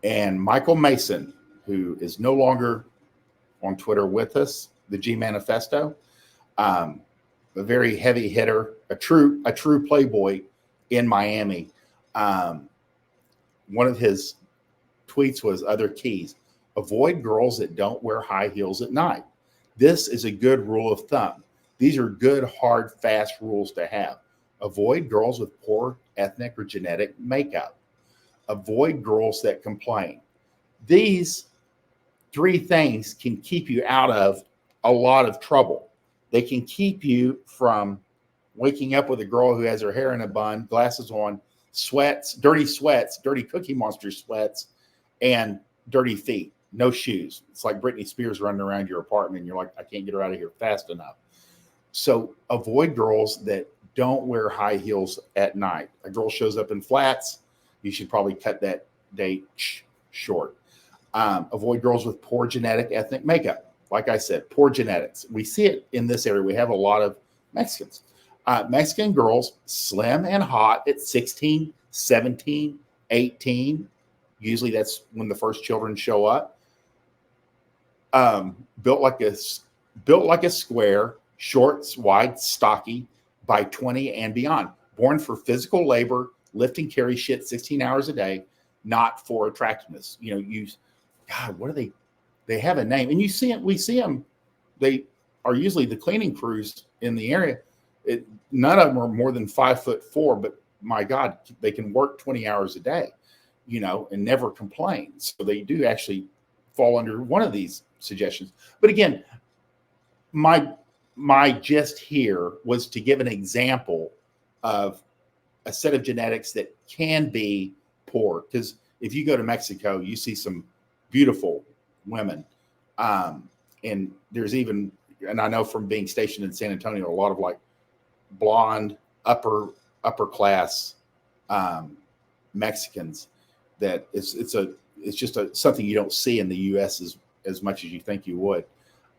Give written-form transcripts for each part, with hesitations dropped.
And Michael Mason, who is no longer on Twitter with us, the G Manifesto, um, a very heavy hitter, a true playboy in Miami. Um, One of his tweets was other keys: avoid girls that don't wear high heels at night. This is a good rule of thumb. These are good, hard, fast rules to have. Avoid girls with poor ethnic or genetic makeup. Avoid girls that complain. These three things can keep you out of a lot of trouble. They can keep you from waking up with a girl who has her hair in a bun, glasses on, sweats, dirty Cookie Monster sweats, and dirty feet, no shoes. It's like Britney Spears running around your apartment, and you're like, I can't get her out of here fast enough. So avoid girls that don't wear high heels at night. A girl shows up in flats, you should probably cut that date short. Avoid girls with poor genetic ethnic makeup. Like I said, poor genetics. We see it in this area. We have a lot of Mexicans. Mexican girls, slim and hot at 16, 17, 18. Usually that's when the first children show up. Built like a square, short, wide, stocky, by 20 and beyond. Born for physical labor, lift and carry shit 16 hours a day, not for attractiveness. God, what are they? They have a name, and we see them. They are usually the cleaning crews in the area. None of them are more than 5'4", but my God, they can work 20 hours a day, and never complain. So they do actually fall under one of these suggestions. But again, my gist here was to give an example of a set of genetics that can be poor. Because if you go to Mexico, you see some beautiful women. And there's even, and I know from being stationed in San Antonio, a lot of like blonde, upper class Mexicans that it's just something you don't see in the U.S. as much as you think you would.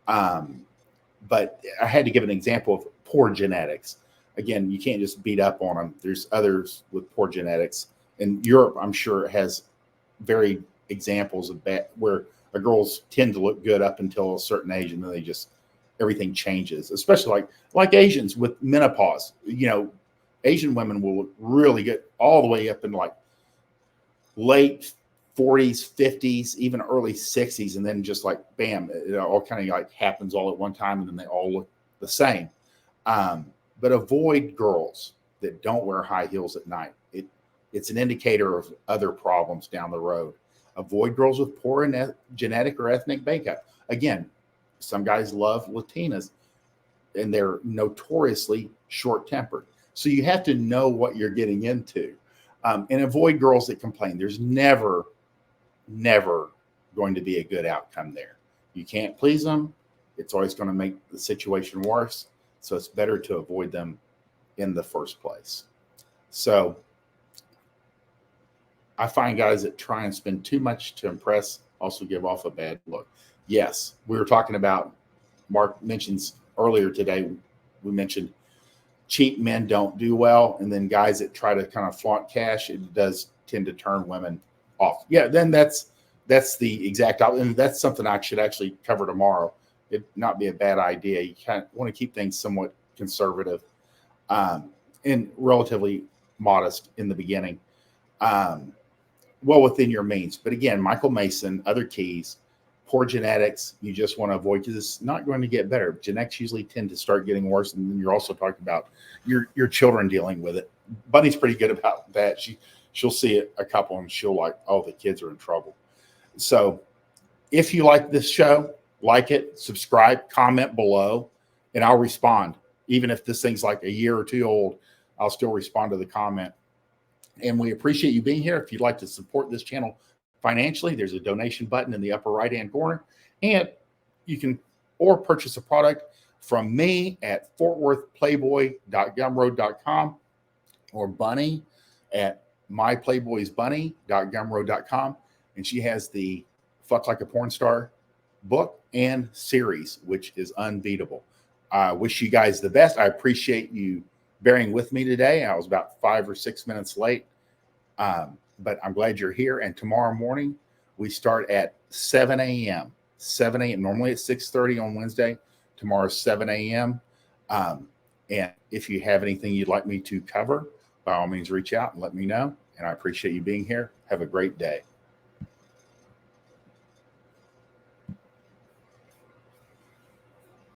But I had to give an example of poor genetics. Again, you can't just beat up on them. There's others with poor genetics. And Europe, I'm sure, has very examples of that where girls tend to look good up until a certain age, and then everything changes. Especially like Asians with menopause. Asian women will look really good all the way up in like late 40s, 50s, even early 60s, and then just like bam, it all kind of like happens all at one time, and then they all look the same. But avoid girls that don't wear high heels at night. It's an indicator of other problems down the road. Avoid girls with poor genetic or ethnic makeup. Again, some guys love Latinas, and they're notoriously short-tempered. So you have to know what you're getting into, and avoid girls that complain. There's never going to be a good outcome there. You can't please them. It's always going to make the situation worse. So it's better to avoid them in the first place. So I find guys that try and spend too much to impress also give off a bad look. Yes, we were talking about, Mark mentions earlier today, we mentioned cheap men don't do well. And then guys that try to kind of flaunt cash, it does tend to turn women off. Yeah, then that's the exact opposite. And that's something I should actually cover tomorrow. It'd not be a bad idea. You kind of want to keep things somewhat conservative and relatively modest in the beginning. Well within your means. But again, Michael Mason, other keys, poor genetics, you just want to avoid because it's not going to get better. Genetics usually tend to start getting worse. And then you're also talking about your children dealing with it. Bunny's pretty good about that. She'll see a couple and she'll like, oh, the kids are in trouble. So if you like this show, like it, subscribe, comment below, and I'll respond. Even if this thing's like a year or two old, I'll still respond to the comment. And we appreciate you being here. If you'd like to support this channel financially, there's a donation button in the upper right-hand corner. And you can purchase a product from me at fortworthplayboy.gumroad.com or Bunny at myplayboysbunny.gumroad.com. And she has the Fuck Like a Porn Star book and series, which is unbeatable. I wish you guys the best. I appreciate you bearing with me today. I was about 5 or 6 minutes late, but I'm glad you're here. And tomorrow morning, We start at 7 a.m. 7 a.m. Normally it's 6:30 on Wednesday. Tomorrow's 7 a.m. And if you have anything you'd like me to cover, by all means, reach out and let me know. And I appreciate you being here. Have a great day.